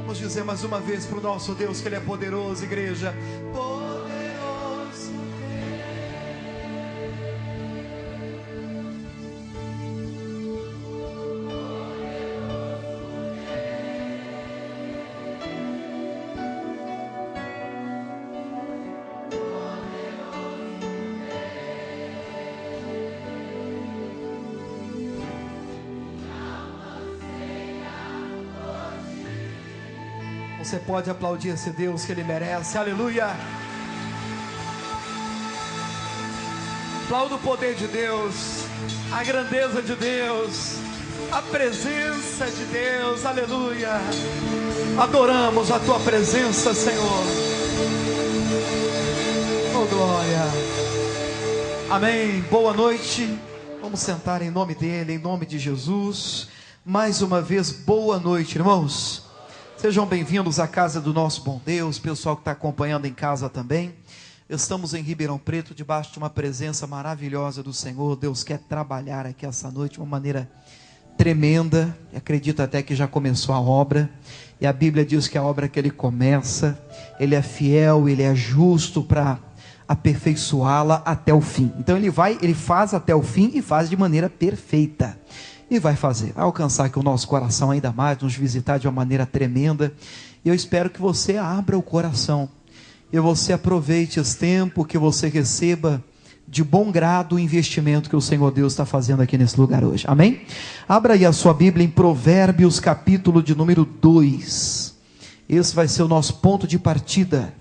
Vamos dizer mais uma vez para o nosso Deus que Ele é poderoso, igreja. Poderoso Você pode aplaudir esse Deus que Ele merece, aleluia. Aplauda o poder de Deus, a grandeza de Deus, a presença de Deus, aleluia. Adoramos a Tua presença, Senhor. Oh glória, amém. Boa noite, vamos sentar em nome dEle, em nome de Jesus. Mais uma vez, boa noite, irmãos. Sejam bem-vindos à casa do nosso bom Deus, pessoal que está acompanhando em casa também. Estamos em Ribeirão Preto, debaixo de uma presença maravilhosa do Senhor. Deus quer trabalhar aqui essa noite de uma maneira tremenda. Acredito até que já começou a obra. E a Bíblia diz que a obra que Ele começa, Ele é fiel, Ele é justo para aperfeiçoá-la até o fim. Então Ele faz até o fim e faz de maneira perfeita. E vai fazer, vai alcançar aqui o nosso coração ainda mais, nos visitar de uma maneira tremenda. E eu espero que você abra o coração, e você aproveite esse tempo, que você receba de bom grado o investimento que o Senhor Deus está fazendo aqui nesse lugar hoje, amém? Abra aí a sua Bíblia em Provérbios, capítulo de número 2, esse vai ser o nosso ponto de partida.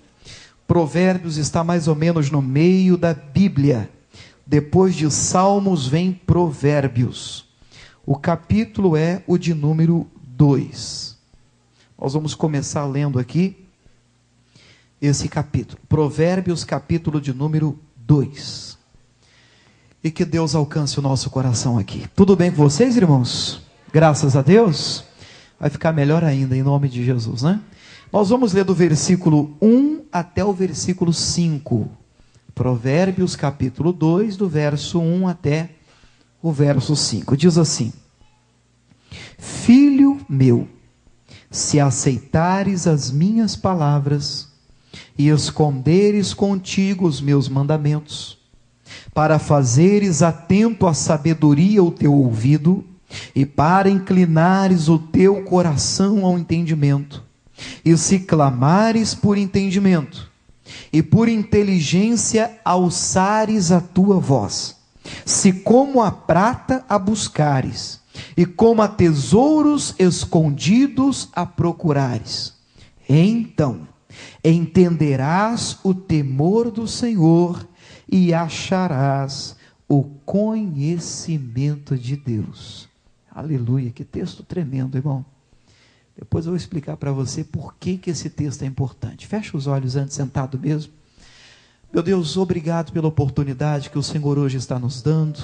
Provérbios está mais ou menos no meio da Bíblia, depois de Salmos vem Provérbios. O capítulo é o de número 2. Nós vamos começar lendo aqui esse capítulo. Provérbios, capítulo de número 2. E que Deus alcance o nosso coração aqui. Tudo bem com vocês, irmãos? Graças a Deus. Vai ficar melhor ainda, em nome de Jesus, né? Nós vamos ler do versículo 1 até o versículo 5. Provérbios, capítulo 2, do verso 1 até o verso 5, diz assim: Filho meu, se aceitares as minhas palavras e esconderes contigo os meus mandamentos, para fazeres atento à sabedoria o teu ouvido, e para inclinares o teu coração ao entendimento, e se clamares por entendimento, e por inteligência alçares a tua voz, se como a prata a buscares, e como a tesouros escondidos a procurares, então entenderás o temor do Senhor e acharás o conhecimento de Deus. Aleluia, que texto tremendo, irmão. Depois eu vou explicar para você por que esse texto é importante. Fecha os olhos antes, sentado mesmo. Meu Deus, obrigado pela oportunidade que o Senhor hoje está nos dando,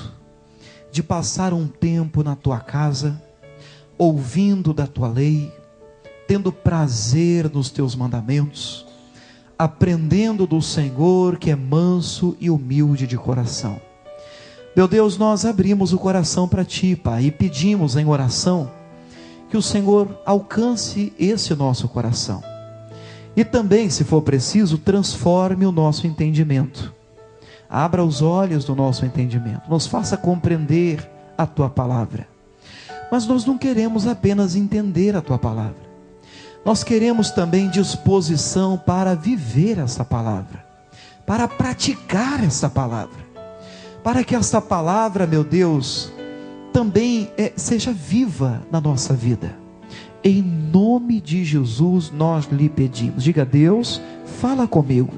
de passar um tempo na Tua casa, ouvindo da Tua lei, tendo prazer nos Teus mandamentos, aprendendo do Senhor que é manso e humilde de coração. Meu Deus, nós abrimos o coração para Ti, Pai, e pedimos em oração que o Senhor alcance esse nosso coração. E também, se for preciso, transforme o nosso entendimento. Abra os olhos do nosso entendimento. Nos faça compreender a Tua palavra. Mas nós não queremos apenas entender a Tua palavra. Nós queremos também disposição para viver essa palavra. Para praticar essa palavra. Para que essa palavra, meu Deus, também seja viva na nossa vida. Em nome de Jesus nós lhe pedimos. Diga: Deus, fala comigo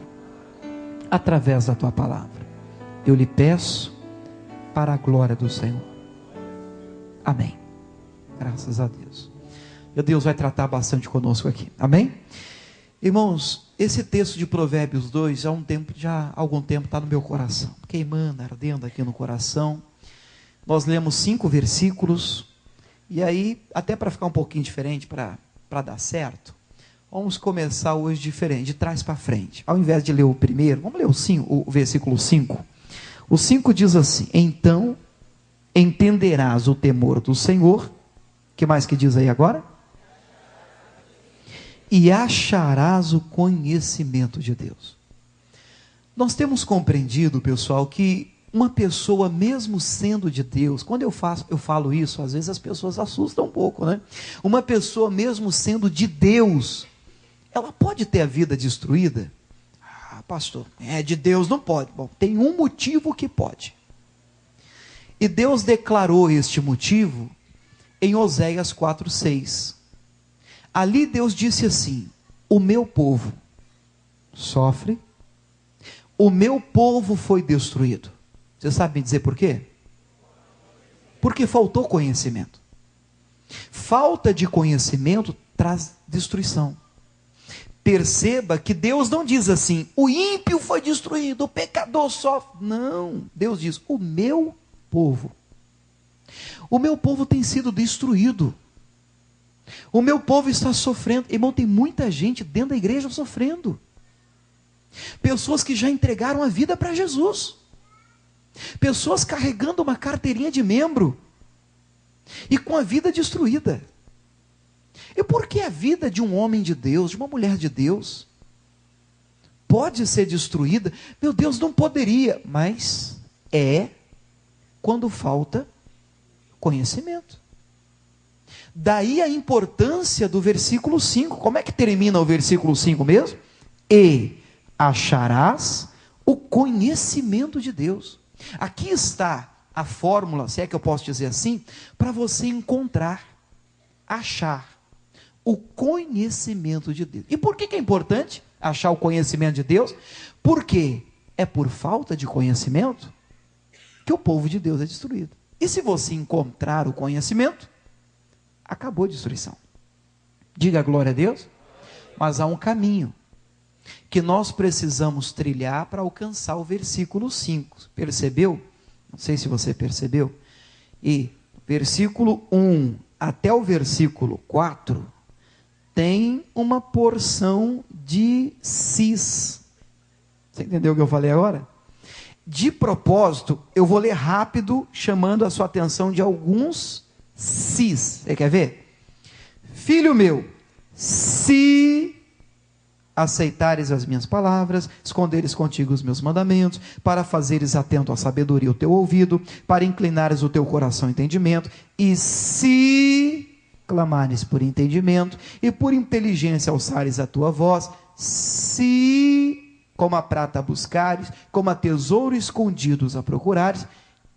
através da Tua palavra. Eu lhe peço para a glória do Senhor. Amém. Graças a Deus. Meu Deus vai tratar bastante conosco aqui. Amém? Irmãos, esse texto de Provérbios 2 já há algum tempo está no meu coração, queimando, ardendo aqui no coração. Nós lemos 5 versículos. E aí, até para ficar um pouquinho diferente, para dar certo, vamos começar hoje diferente, de trás para frente. Ao invés de ler o primeiro, vamos ler o versículo 5. O 5 diz assim: Então entenderás o temor do Senhor. Que mais que diz aí agora? e acharás o conhecimento de Deus. Nós temos compreendido, pessoal, que uma pessoa, mesmo sendo de Deus, quando eu falo isso, às vezes as pessoas assustam um pouco, né? Uma pessoa, mesmo sendo de Deus, ela pode ter a vida destruída? Ah, pastor, é de Deus, não pode. Bom, tem um motivo que pode. E Deus declarou este motivo em Oséias 4:6. Ali Deus disse assim: o meu povo sofre, o meu povo foi destruído. Você sabe me dizer por quê? Porque faltou conhecimento. Falta de conhecimento traz destruição. Perceba que Deus não diz assim: o ímpio foi destruído, o pecador sofre. Não, Deus diz: o meu povo. O meu povo tem sido destruído. O meu povo está sofrendo. Irmão, tem muita gente dentro da igreja sofrendo. Pessoas que já entregaram a vida para Jesus. Pessoas carregando uma carteirinha de membro e com a vida destruída. E por que a vida de um homem de Deus, de uma mulher de Deus, pode ser destruída? Meu Deus, não poderia, mas é quando falta conhecimento. Daí a importância do versículo 5. Como é que termina o versículo 5 mesmo? E acharás o conhecimento de Deus. Aqui está a fórmula, se é que eu posso dizer assim, para você encontrar, achar o conhecimento de Deus. E por que é importante achar o conhecimento de Deus? Porque é por falta de conhecimento que o povo de Deus é destruído. E se você encontrar o conhecimento, acabou a destruição. Diga glória a Deus. Mas há um caminho que nós precisamos trilhar para alcançar o versículo 5. Percebeu? Não sei se você percebeu. E versículo 1 até o versículo 4 tem uma porção de sis. Você entendeu o que eu falei agora? De propósito, eu vou ler rápido, chamando a sua atenção de alguns sis. Você quer ver? Filho meu, se aceitares as minhas palavras, esconderes contigo os meus mandamentos, para fazeres atento à sabedoria o teu ouvido, para inclinares o teu coração ao entendimento, e se clamares por entendimento, e por inteligência alçares a tua voz, se como a prata buscares, como a tesouro escondidos a procurares,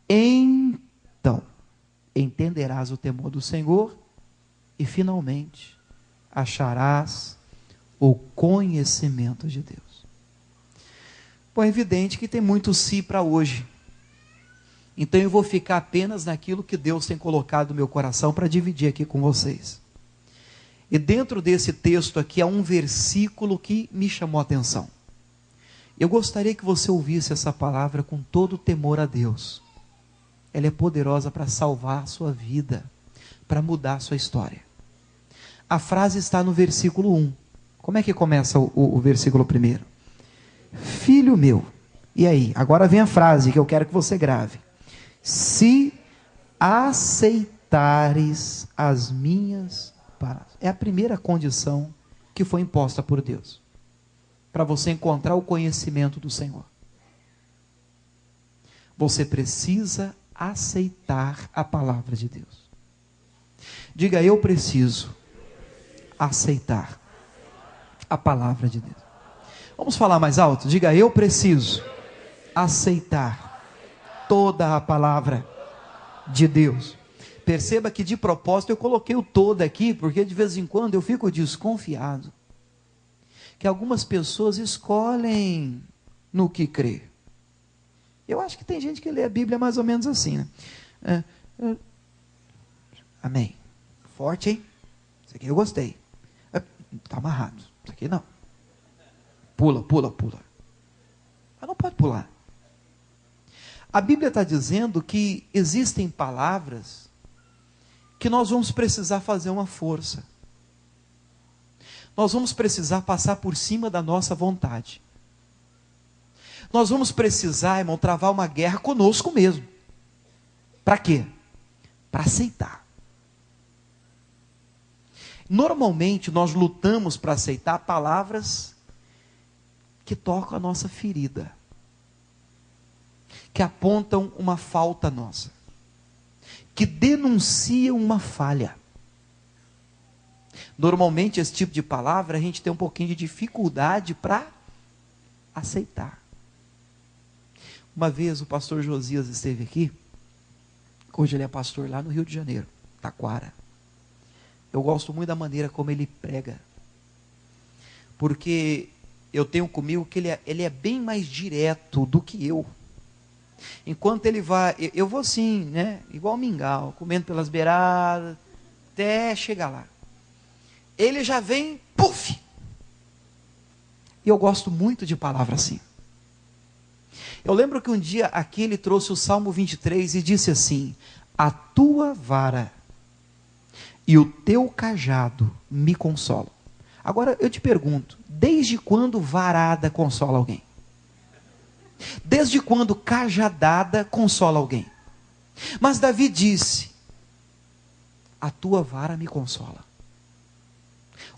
então entenderás o temor do Senhor, e finalmente acharás o conhecimento de Deus. Bom, é evidente que tem muito si para hoje. Então eu vou ficar apenas naquilo que Deus tem colocado no meu coração para dividir aqui com vocês. E dentro desse texto aqui há um versículo que me chamou a atenção. Eu gostaria que você ouvisse essa palavra com todo o temor a Deus. Ela é poderosa para salvar a sua vida, para mudar a sua história. A frase está no versículo 1. Como é que começa o versículo 1? Filho meu. E aí? Agora vem a frase que eu quero que você grave. Se aceitares as minhas palavras. É a primeira condição que foi imposta por Deus, para você encontrar o conhecimento do Senhor. Você precisa aceitar a palavra de Deus. Diga: eu preciso aceitar a palavra de Deus. Vamos falar mais alto? Diga: eu preciso aceitar toda a palavra de Deus. Perceba que de propósito eu coloquei o todo aqui, porque de vez em quando eu fico desconfiado que algumas pessoas escolhem no que crer. Eu acho que tem gente que lê a Bíblia mais ou menos assim, né? Amém. Forte, hein? Isso aqui eu gostei. Está amarrado. Isso aqui não. Pula. Mas não pode pular. A Bíblia está dizendo que existem palavras que nós vamos precisar fazer uma força. Nós vamos precisar passar por cima da nossa vontade. Nós vamos precisar, irmão, travar uma guerra conosco mesmo. Para quê? Para aceitar. Normalmente nós lutamos para aceitar palavras que tocam a nossa ferida, que apontam uma falta nossa, que denunciam uma falha. Normalmente esse tipo de palavra a gente tem um pouquinho de dificuldade para aceitar. Uma vez o pastor Josias esteve aqui, hoje ele é pastor lá no Rio de Janeiro, Taquara. Eu gosto muito da maneira como ele prega, porque eu tenho comigo que ele é bem mais direto do que eu. Enquanto ele vai, eu vou assim, né, igual mingau, comendo pelas beiradas, até chegar lá. Ele já vem, puf! E eu gosto muito de palavra assim. Eu lembro que um dia aqui ele trouxe o Salmo 23 e disse assim: a tua vara e o teu cajado me consolam. Agora eu te pergunto, desde quando varada consola alguém? Desde quando cajadada consola alguém? Mas Davi disse: a tua vara me consola,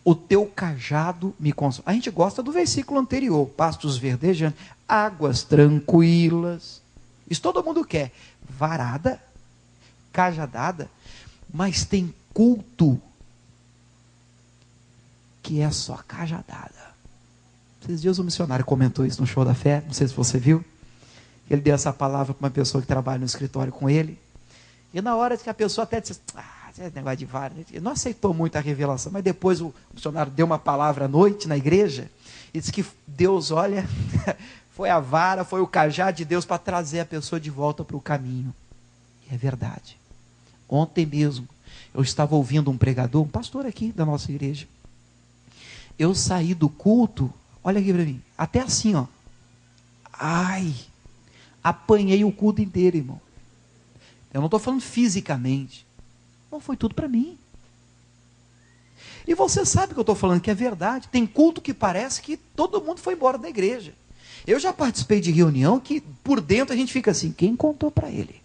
o teu cajado me consola. A gente gosta do versículo anterior: pastos verdejantes, águas tranquilas. Isso todo mundo quer. Varada, cajadada. Mas tem culto que é só cajadada. Esses dias o missionário comentou isso no Show da Fé, não sei se você viu. Ele deu essa palavra para uma pessoa que trabalha no escritório com ele. E na hora que a pessoa até disse: esse negócio de vara, ele não aceitou muito a revelação, mas depois o missionário deu uma palavra à noite na igreja e disse que Deus, olha, foi a vara, foi o cajado de Deus para trazer a pessoa de volta para o caminho. E é verdade. Ontem mesmo eu estava ouvindo um pregador, um pastor aqui da nossa igreja. Eu saí do culto, olha aqui para mim, até assim, ó. Ai, apanhei o culto inteiro, irmão. Eu não estou falando fisicamente. Não, foi tudo para mim. E você sabe que eu estou falando que é verdade. Tem culto que parece que todo mundo foi embora da igreja. Eu já participei de reunião que por dentro a gente fica assim: quem contou para ele?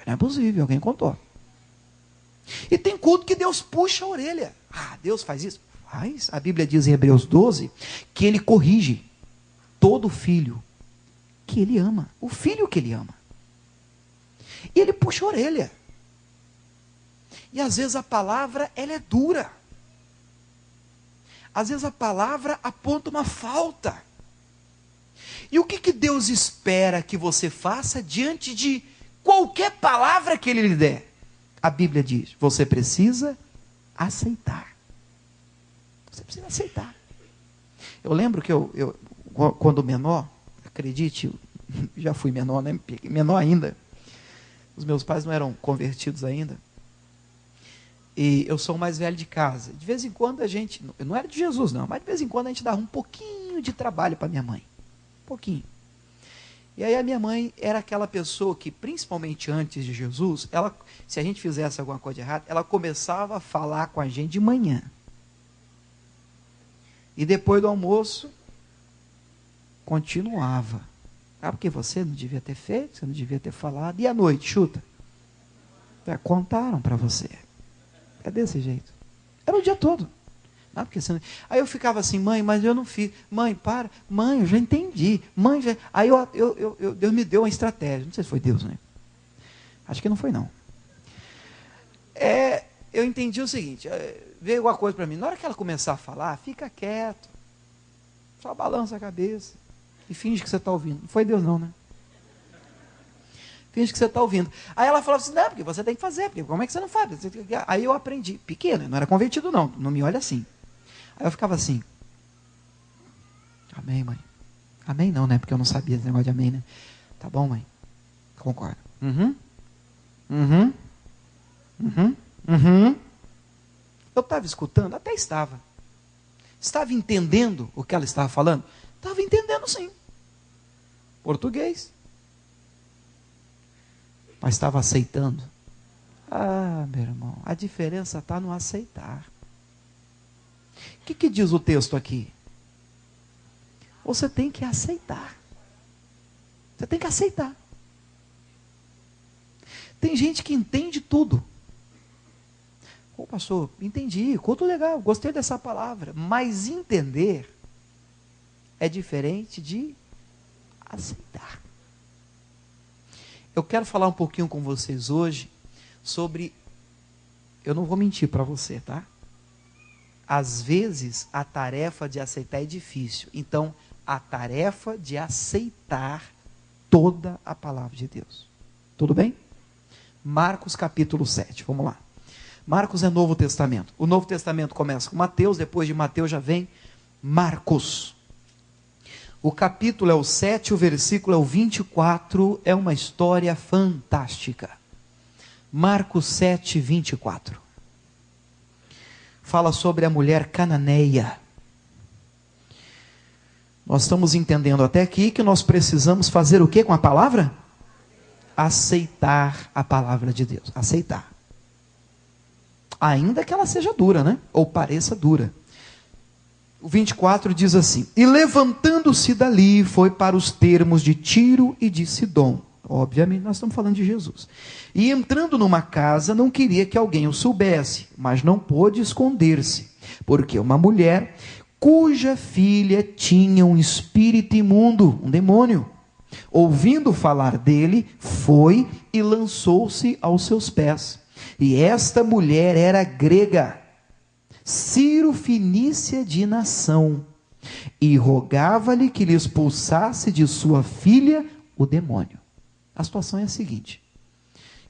Não é possível, alguém contou. E tem culto que Deus puxa a orelha. Deus faz isso? Faz. A Bíblia diz em Hebreus 12 que ele corrige todo filho que ele ama. O filho que ele ama. E ele puxa a orelha. E às vezes a palavra, ela é dura. Às vezes a palavra aponta uma falta. E o que Deus espera que você faça diante de qualquer palavra que Ele lhe der? A Bíblia diz: você precisa aceitar. Você precisa aceitar. Eu lembro que eu quando menor, acredite, já fui menor, né? Menor ainda. Os meus pais não eram convertidos ainda. E eu sou o mais velho de casa. De vez em quando a gente, eu não era de Jesus não, mas de vez em quando a gente dava um pouquinho de trabalho para minha mãe. Um pouquinho. E aí a minha mãe era aquela pessoa que, principalmente antes de Jesus, ela, se a gente fizesse alguma coisa errada, ela começava a falar com a gente de manhã. E depois do almoço, continuava. Porque você não devia ter feito, você não devia ter falado. E à noite, chuta? Contaram para você. É desse jeito. Era o dia todo. Não, porque você não... Aí eu ficava assim: mãe, mas eu não fiz. Mãe, para. Mãe, eu já entendi. Mãe, já... Aí Deus me deu uma estratégia. Não sei se foi Deus, né? Acho que não foi, não. Eu entendi o seguinte: veio alguma coisa para mim. Na hora que ela começar a falar, fica quieto. Só balança a cabeça. E finge que você está ouvindo. Não foi Deus não, né? Finge que você está ouvindo. Aí ela falava assim: não, porque você tem que fazer. Porque como é que você não faz? Aí eu aprendi. Pequeno, não era convertido não. Não me olha assim. Aí eu ficava assim: amém, mãe. Amém não, né? Porque eu não sabia esse negócio de amém, né? Tá bom, mãe? Concordo. Eu estava escutando? Até estava. Estava entendendo o que ela estava falando? Estava entendendo sim. Português. Mas estava aceitando. Meu irmão, a diferença está no aceitar. O que diz o texto aqui? Você tem que aceitar. Você tem que aceitar. Tem gente que entende tudo. Ô pastor, entendi, culto legal, gostei dessa palavra. Mas entender é diferente de aceitar. Eu quero falar um pouquinho com vocês hoje sobre, eu não vou mentir para você, tá? Às vezes a tarefa de aceitar é difícil. Então, a tarefa de aceitar toda a palavra de Deus. Tudo bem? Marcos capítulo 7, vamos lá. Marcos é Novo Testamento. O Novo Testamento começa com Mateus, depois de Mateus já vem Marcos. O capítulo é o 7, o versículo é o 24, é uma história fantástica. Marcos 7, 24. Fala sobre a mulher cananeia. Nós estamos entendendo até aqui que nós precisamos fazer o que com a palavra? Aceitar a palavra de Deus. Aceitar. Ainda que ela seja dura, né? Ou pareça dura. O 24 diz assim: e levantando-se dali, foi para os termos de Tiro e de Sidom. Obviamente nós estamos falando de Jesus. E entrando numa casa, não queria que alguém o soubesse, mas não pôde esconder-se, porque uma mulher cuja filha tinha um espírito imundo, um demônio, ouvindo falar dele, foi e lançou-se aos seus pés. E esta mulher era grega, Ciro-fenícia de nação, e rogava-lhe que lhe expulsasse de sua filha o demônio. A situação é a seguinte: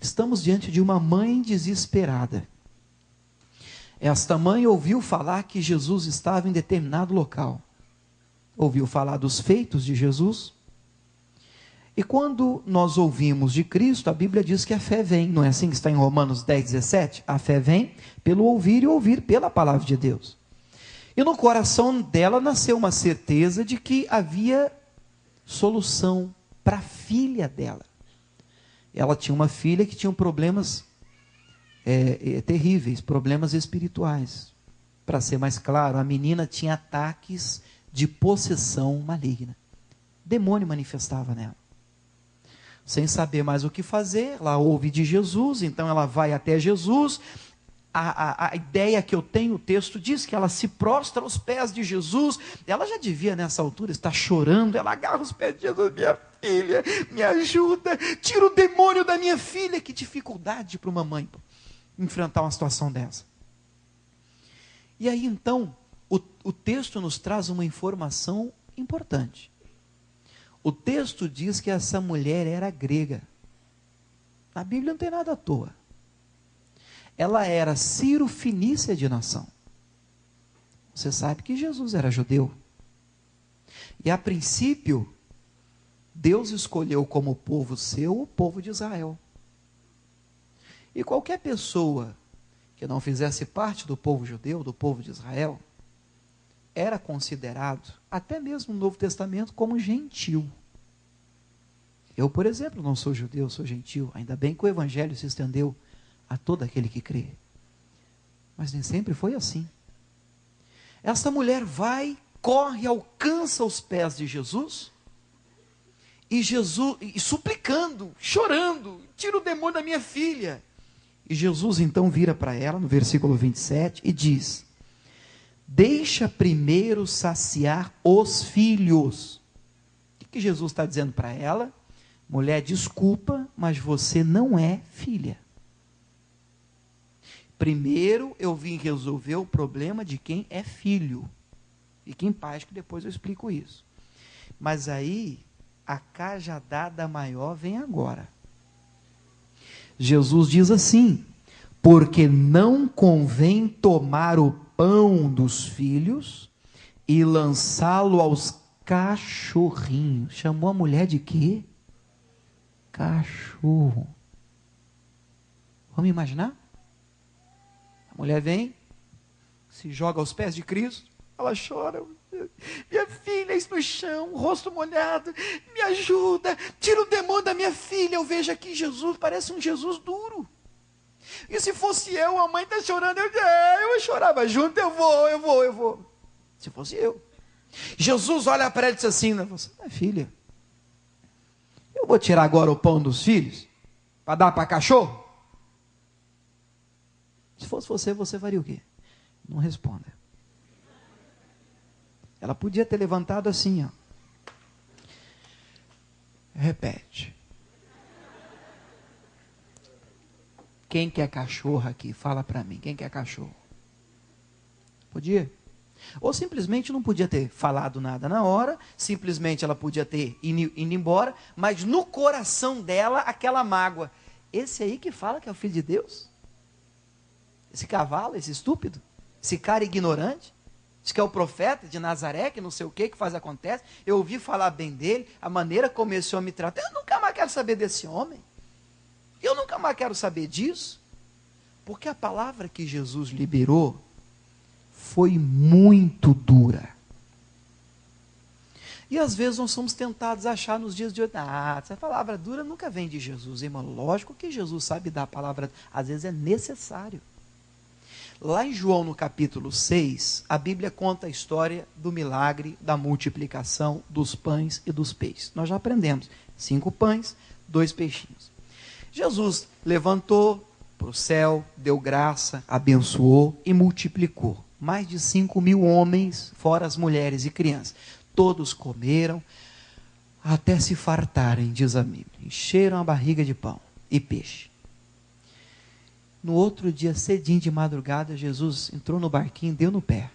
estamos diante de uma mãe desesperada. Esta mãe ouviu falar que Jesus estava em determinado local, ouviu falar dos feitos de Jesus, e quando nós ouvimos de Cristo, a Bíblia diz que a fé vem, não é assim que está em Romanos 10, 17? A fé vem pelo ouvir e ouvir pela palavra de Deus. E no coração dela nasceu uma certeza de que havia solução para a filha dela. Ela tinha uma filha que tinha problemas terríveis, problemas espirituais. Para ser mais claro, a menina tinha ataques de possessão maligna. Demônio manifestava nela. Sem saber mais o que fazer, ela ouve de Jesus, então ela vai até Jesus. A ideia que eu tenho, o texto diz que ela se prostra aos pés de Jesus. Ela já devia nessa altura estar chorando. Ela agarra os pés de Jesus: minha filha, me ajuda, tira o demônio da minha filha. Que dificuldade para uma mãe enfrentar uma situação dessa. E aí então, o texto nos traz uma informação importante. O texto diz que essa mulher era grega. Na Bíblia não tem nada à toa. Ela era Ciro-fenícia de nação. Você sabe que Jesus era judeu. E a princípio, Deus escolheu como povo seu o povo de Israel. E qualquer pessoa que não fizesse parte do povo judeu, do povo de Israel, era considerado, até mesmo no Novo Testamento, como gentil. Eu, por exemplo, não sou judeu, sou gentil. Ainda bem que o evangelho se estendeu a todo aquele que crê. Mas nem sempre foi assim. Esta mulher vai, corre, alcança os pés de Jesus, e suplicando, chorando: tira o demônio da minha filha. E Jesus então vira para ela, no versículo 27, e diz: deixa primeiro saciar os filhos. O que Jesus está dizendo para ela? Mulher, desculpa, mas você não é filha. Primeiro eu vim resolver o problema de quem é filho. Fique em paz que depois eu explico isso. Mas aí, a cajadada maior vem agora. Jesus diz assim: porque não convém tomar o pão dos filhos e lançá-lo aos cachorrinhos. Chamou a mulher de quê? Cachorro. Vamos imaginar? A mulher vem, se joga aos pés de Cristo, ela chora: minha filha está no chão, rosto molhado, me ajuda, tira o demônio da minha filha. Eu vejo aqui Jesus, parece um Jesus duro. E se fosse eu, a mãe está chorando, eu chorava junto, eu vou. Se fosse eu. Jesus olha para ela e diz assim: você não é filha. Eu vou tirar agora o pão dos filhos para dar para cachorro? Se fosse você, você faria o quê? Não responda. Ela podia ter levantado assim, ó. Repete. Quem quer cachorro aqui? Fala para mim. Quem quer cachorro? Podia? Ou simplesmente não podia ter falado nada na hora, simplesmente ela podia ter ido embora, mas no coração dela aquela mágoa. Esse aí que fala que é o Filho de Deus? Esse cavalo, esse estúpido? Esse cara ignorante? Diz que é o profeta de Nazaré, que não sei o que faz acontece. Eu ouvi falar bem dele, a maneira como esse homem me trata. Eu nunca mais quero saber desse homem. Eu nunca mais quero saber disso. Porque a palavra que Jesus liberou foi muito dura. E às vezes nós somos tentados a achar nos dias de hoje, essa palavra dura nunca vem de Jesus, irmão. Lógico que Jesus sabe dar a palavra, às vezes é necessário. Lá em João, no capítulo 6, a Bíblia conta a história do milagre da multiplicação dos pães e dos peixes. Nós já aprendemos, 5 pães, 2 peixinhos. Jesus levantou para o céu, deu graça, abençoou e multiplicou. Mais de 5.000 homens, fora as mulheres e crianças. Todos comeram até se fartarem, diz a Bíblia. Encheram a barriga de pão e peixe. No outro dia, cedinho de madrugada, Jesus entrou no barquinho e deu no pé.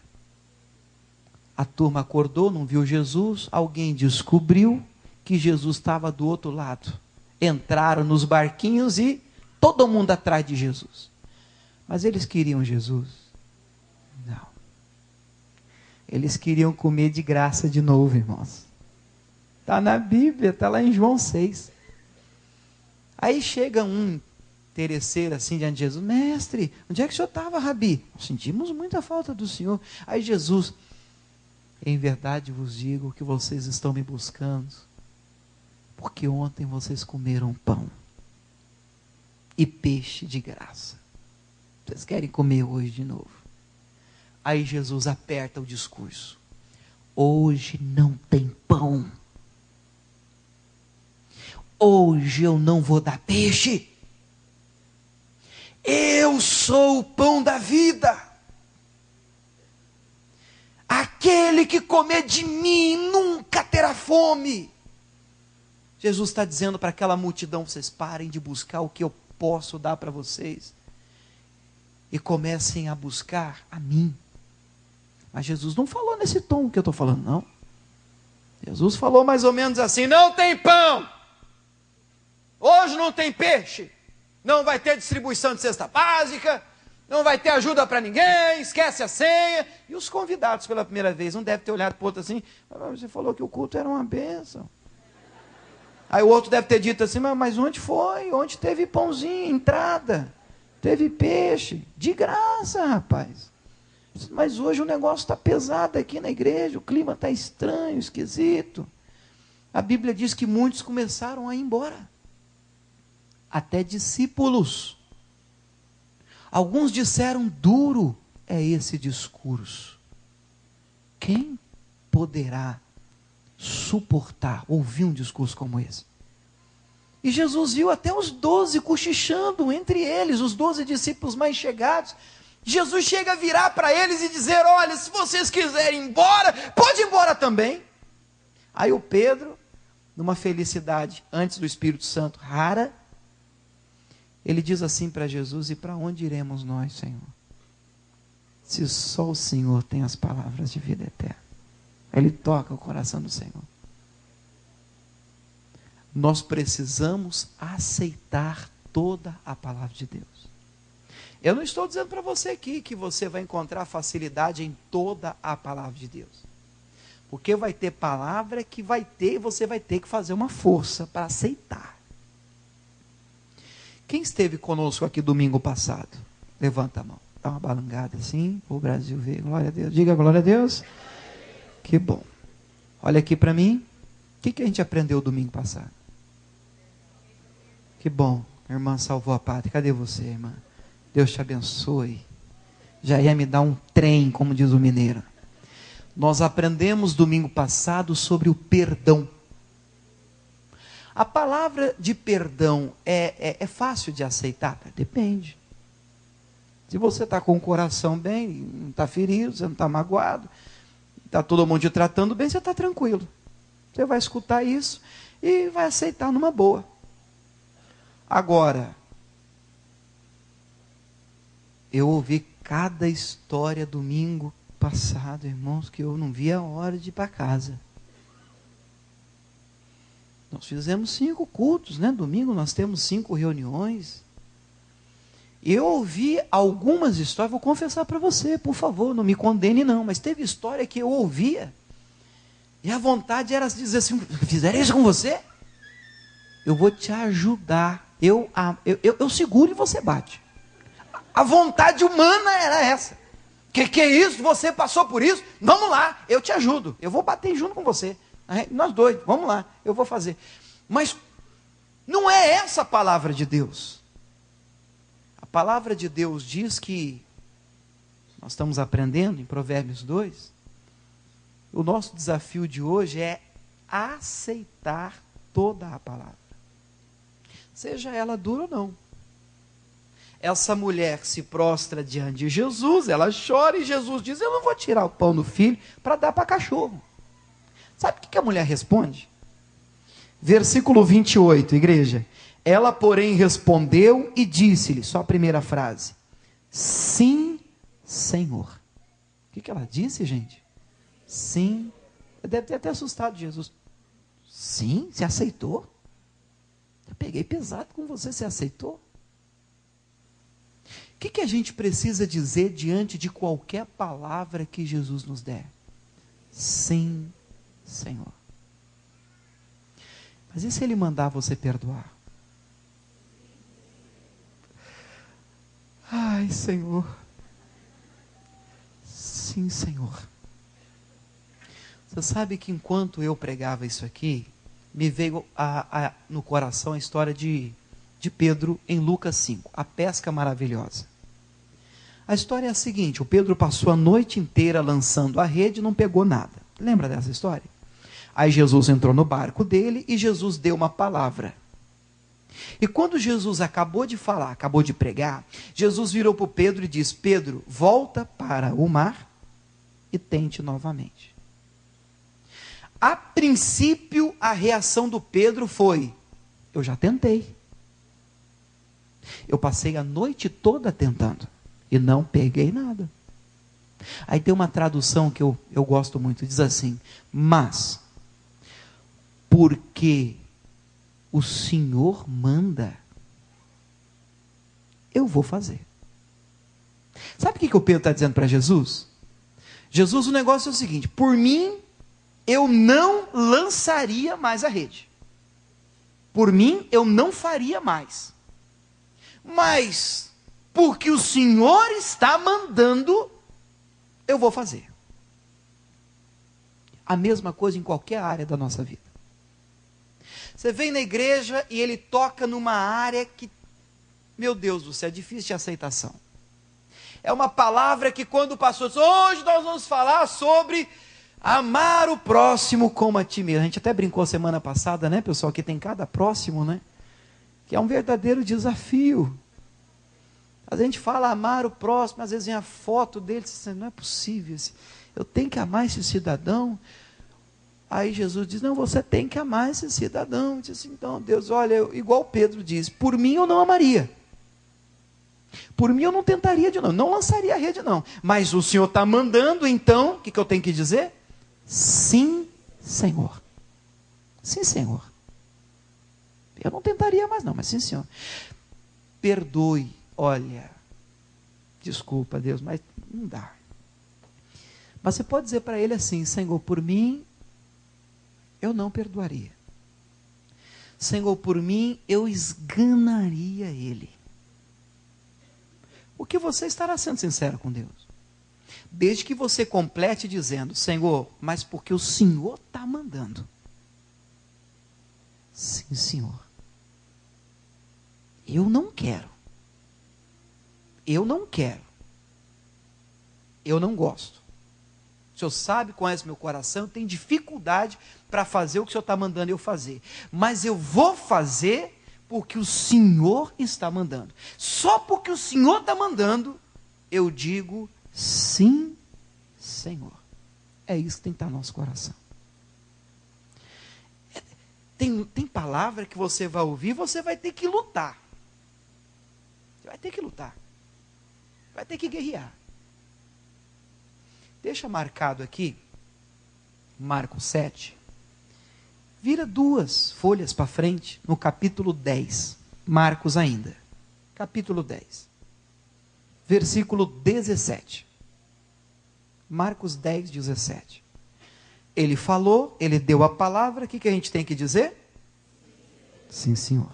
A turma acordou, não viu Jesus. Alguém descobriu que Jesus estava do outro lado. Entraram nos barquinhos e todo mundo atrás de Jesus. Mas eles queriam Jesus? Não. Eles queriam comer de graça de novo, irmãos. Está na Bíblia, está lá em João 6. Aí chega um interesseiro assim diante de Jesus. Mestre, onde é que o senhor estava, Rabi? Sentimos muita falta do senhor. Aí Jesus, em verdade vos digo que vocês estão me buscando, porque ontem vocês comeram pão e peixe de graça. Vocês querem comer hoje de novo? Aí Jesus aperta o discurso. Hoje não tem pão. Hoje eu não vou dar peixe. Eu sou o pão da vida. Aquele que comer de mim nunca terá fome. Jesus está dizendo para aquela multidão, vocês parem de buscar o que eu posso dar para vocês. E comecem a buscar a mim. Mas Jesus não falou nesse tom que eu estou falando, não. Jesus falou mais ou menos assim, não tem pão. Hoje não tem peixe. Não vai ter distribuição de cesta básica, não vai ter ajuda para ninguém, esquece a senha. E os convidados pela primeira vez, não deve ter olhado para o outro assim, você falou que o culto era uma bênção. Aí o outro deve ter dito assim, mas onde foi? Onde teve pãozinho, entrada? Teve peixe, de graça, rapaz. Mas hoje o negócio está pesado aqui na igreja, o clima está estranho, esquisito. A Bíblia diz que muitos começaram a ir embora. Até discípulos. Alguns disseram, duro é esse discurso. Quem poderá suportar, ouvir um discurso como esse? E Jesus viu até os 12 cochichando, entre eles, os 12 discípulos mais chegados. Jesus chega a virar para eles e dizer, olha, se vocês quiserem ir embora, pode ir embora também. Aí o Pedro, numa felicidade antes do Espírito Santo rara, ele diz assim para Jesus, e para onde iremos nós, Senhor? Se só o Senhor tem as palavras de vida eterna. Ele toca o coração do Senhor. Nós precisamos aceitar toda a palavra de Deus. Eu não estou dizendo para você aqui que você vai encontrar facilidade em toda a palavra de Deus. Porque vai ter palavra que vai ter, e você vai ter que fazer uma força para aceitar. Quem esteve conosco aqui domingo passado? Levanta a mão. Dá uma balangada assim, para o Brasil ver. Glória a Deus. Diga glória a Deus. Que bom. Olha aqui para mim. O que a gente aprendeu domingo passado? Que bom. A irmã salvou a pátria. Cadê você, irmã? Deus te abençoe. Já ia me dar um trem, como diz o mineiro. Nós aprendemos domingo passado sobre o perdão. A palavra de perdão é fácil de aceitar? Depende. Se você está com o coração bem, não está ferido, você não está magoado, está todo mundo te tratando bem, você está tranquilo. Você vai escutar isso e vai aceitar numa boa. Agora, eu ouvi cada história domingo passado, irmãos, que eu não via a hora de ir para casa. Nós fizemos 5 cultos, né? Domingo nós temos 5 reuniões. Eu ouvi algumas histórias, vou confessar para você, por favor, não me condene não, mas teve história que eu ouvia, e a vontade era dizer assim, fizeram isso com você? Eu vou te ajudar, eu seguro e você bate. A vontade humana era essa. Que é isso? Você passou por isso? Vamos lá, eu te ajudo, eu vou bater junto com você. Nós dois, vamos lá, eu vou fazer. Mas não é essa a palavra de Deus. A palavra de Deus diz que, nós estamos aprendendo em Provérbios 2, o nosso desafio de hoje é aceitar toda a palavra. Seja ela dura ou não. Essa mulher se prostra diante de Jesus, ela chora e Jesus diz, eu não vou tirar o pão do filho para dar para cachorro. Sabe o que a mulher responde? Versículo 28, igreja. Ela, porém, respondeu e disse-lhe, só a primeira frase, sim, Senhor. O que ela disse, gente? Sim. Deve ter até assustado Jesus. Sim? Você aceitou? Eu peguei pesado com você, você aceitou? O que a gente precisa dizer diante de qualquer palavra que Jesus nos der? Sim, Senhor. Mas e se Ele mandar você perdoar? Ai, Senhor. Sim, Senhor. Você sabe que enquanto eu pregava isso aqui, me veio no coração a história de Pedro em Lucas 5, a pesca maravilhosa. A história é a seguinte, o Pedro passou a noite inteira lançando a rede e não pegou nada. Lembra dessa história? Aí Jesus entrou no barco dele e Jesus deu uma palavra. E quando Jesus acabou de falar, acabou de pregar, Jesus virou para o Pedro e disse, Pedro, volta para o mar e tente novamente. A princípio, a reação do Pedro foi, eu já tentei. Eu passei a noite toda tentando e não peguei nada. Aí tem uma tradução que eu gosto muito, diz assim, mas, porque o Senhor manda, eu vou fazer. Sabe o que o Pedro está dizendo para Jesus? Jesus, o negócio é o seguinte, por mim, eu não lançaria mais a rede. Por mim, eu não faria mais. Mas, porque o Senhor está mandando, eu vou fazer. A mesma coisa em qualquer área da nossa vida. Você vem na igreja e ele toca numa área que, meu Deus do céu, é difícil de aceitação. É uma palavra que quando o pastor diz, hoje nós vamos falar sobre amar o próximo como a ti mesmo. A gente até brincou semana passada, né, pessoal, que tem cada próximo, né? Que é um verdadeiro desafio. A gente fala amar o próximo, às vezes vem a foto dele, você não é possível, eu tenho que amar esse cidadão. Aí Jesus diz, não, você tem que amar esse cidadão. Diz assim, então, Deus, olha, igual Pedro diz, por mim eu não amaria. Por mim eu não tentaria de novo, não lançaria a rede não. Mas o Senhor está mandando, então, o que eu tenho que dizer? Sim, Senhor. Sim, Senhor. Eu não tentaria mais não, mas sim, Senhor. Perdoe, olha, desculpa Deus, mas não dá. Mas você pode dizer para ele assim, Senhor, por mim, eu não perdoaria. Senhor, por mim, eu esganaria ele. O que você estará sendo sincero com Deus? Desde que você complete dizendo, Senhor, mas porque o Senhor está mandando. Sim, Senhor. Eu não quero. Eu não quero. Eu não gosto. O Senhor sabe, conhece meu coração, eu tenho dificuldade para fazer o que o Senhor está mandando eu fazer. Mas eu vou fazer porque o Senhor está mandando. Só porque o Senhor está mandando, eu digo sim, Senhor. É isso que tem que estar no nosso coração. Tem palavra que você vai ouvir, você vai ter que lutar. Você vai ter que lutar. Vai ter que guerrear. Deixa marcado aqui, Marcos 7. Vira 2 folhas para frente, no capítulo 10. Marcos ainda. Capítulo 10. Versículo 17. Marcos 10, 17. Ele falou, ele deu a palavra, o que a gente tem que dizer? Sim, Senhor.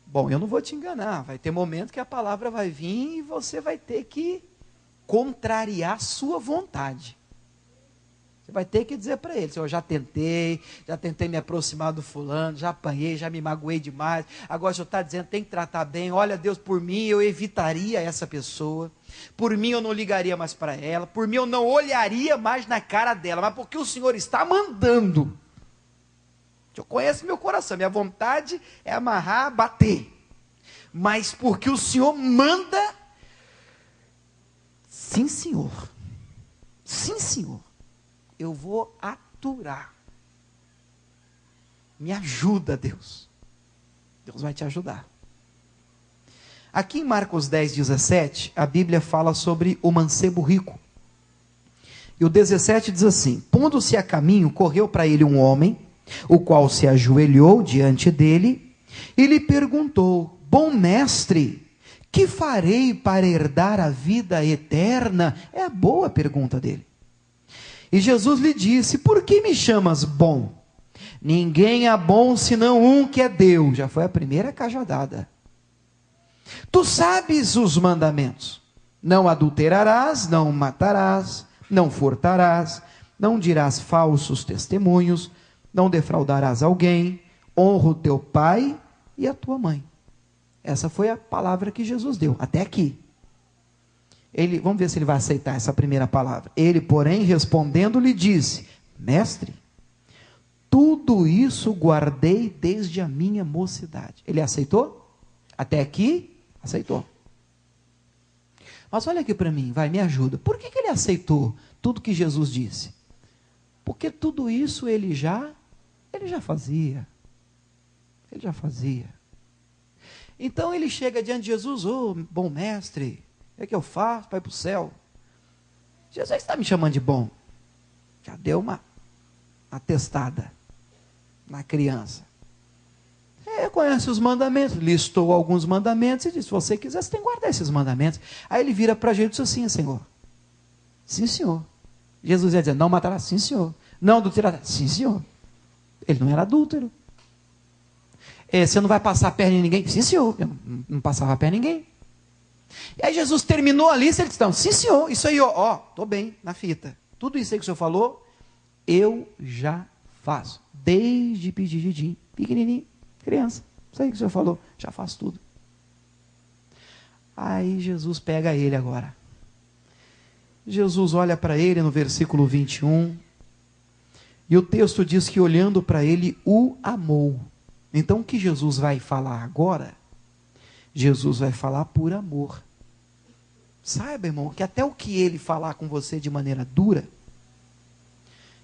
Bom, eu não vou te enganar, vai ter momento que a palavra vai vir e você vai ter que contrariar a sua vontade. Você vai ter que dizer para ele, Senhor, já tentei me aproximar do fulano, já apanhei, já me magoei demais, agora o Senhor está dizendo, tem que tratar bem, olha Deus, por mim eu evitaria essa pessoa, por mim eu não ligaria mais para ela, por mim eu não olharia mais na cara dela, mas porque o Senhor está mandando. Eu conheço meu coração, minha vontade é amarrar, bater, mas porque o Senhor manda, sim Senhor, eu vou aturar. Me ajuda, Deus. Deus vai te ajudar. Aqui em Marcos 10, 17, a Bíblia fala sobre o mancebo rico. E o 17 diz assim: pondo-se a caminho, correu para ele um homem, o qual se ajoelhou diante dele, e lhe perguntou: bom mestre, que farei para herdar a vida eterna? É a boa pergunta dele. E Jesus lhe disse: por que me chamas bom? Ninguém é bom senão um que é Deus. Já foi a primeira cajadada. Tu sabes os mandamentos: não adulterarás, não matarás, não furtarás, não dirás falsos testemunhos, não defraudarás alguém, honra o teu pai e a tua mãe. Essa foi a palavra que Jesus deu, até aqui. Vamos ver se ele vai aceitar essa primeira palavra. Ele, porém, respondendo, lhe disse: mestre, tudo isso guardei desde a minha mocidade. Ele aceitou? Até aqui, aceitou. Mas olha aqui para mim, me ajuda. Por que ele aceitou tudo que Jesus disse? Porque tudo isso ele já fazia. Ele já fazia. Então ele chega diante de Jesus: ô, bom mestre, o que eu faço para ir para o céu? Jesus está me chamando de bom. Já deu uma testada na criança. Conhece os mandamentos, listou alguns mandamentos e disse: se você quiser, você tem que guardar esses mandamentos. Aí ele vira para Jesus e diz assim: Senhor. Sim, Senhor. Jesus ia dizer: não matará. Sim, Senhor. Não adulterará. Sim, Senhor. Ele não era adúltero. Você não vai passar a perna em ninguém? Sim, Senhor. Eu não passava a perna em ninguém. E aí Jesus terminou a lista, ele disse: não, sim, Senhor, isso aí, estou bem na fita. Tudo isso aí que o Senhor falou, eu já faço. Desde pedidinho, pequenininho, criança. Isso aí que o Senhor falou, já faço tudo. Aí Jesus pega ele agora. Jesus olha para ele no versículo 21, e o texto diz que olhando para ele, o amou. Então o que Jesus vai falar agora? Jesus vai falar por amor. Saiba, irmão, que até o que ele falar com você de maneira dura,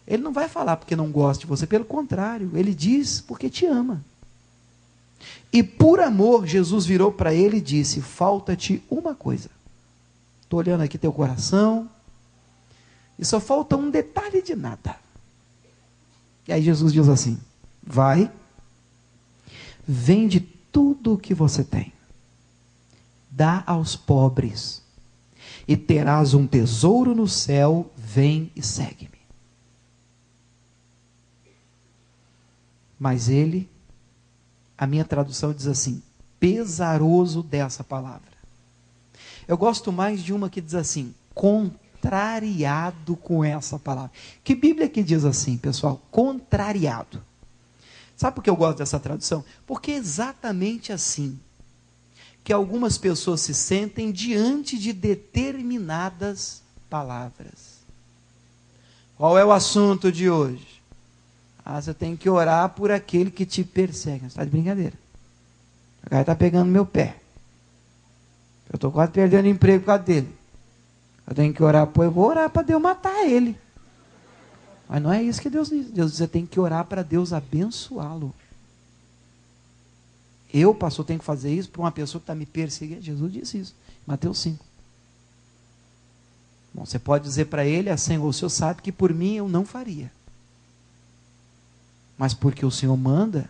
ele não vai falar porque não gosta de você, pelo contrário, ele diz porque te ama. E por amor, Jesus virou para ele e disse: falta-te uma coisa. Estou olhando aqui teu coração, e só falta um detalhe de nada. E aí Jesus diz assim: vai, vende tudo o que você tem, dá aos pobres, e terás um tesouro no céu, vem e segue-me. Mas ele, a minha tradução diz assim, pesaroso dessa palavra. Eu gosto mais de uma que diz assim, contrariado com essa palavra. Que Bíblia que diz assim, pessoal? Contrariado. Sabe por que eu gosto dessa tradução? Porque é exatamente assim que algumas pessoas se sentem diante de determinadas palavras. Qual é o assunto de hoje? Você tem que orar por aquele que te persegue. Você está de brincadeira. O cara está pegando meu pé. Eu estou quase perdendo emprego por causa dele. Eu tenho que orar, eu vou orar para Deus matar ele. Mas não é isso que Deus diz. Deus diz, você tem que orar para Deus abençoá-lo. Eu, pastor, tenho que fazer isso para uma pessoa que está me perseguindo. Jesus disse isso. Mateus 5. Bom, você pode dizer para ele, Senhor, o Senhor sabe que por mim eu não faria. Mas porque o Senhor manda,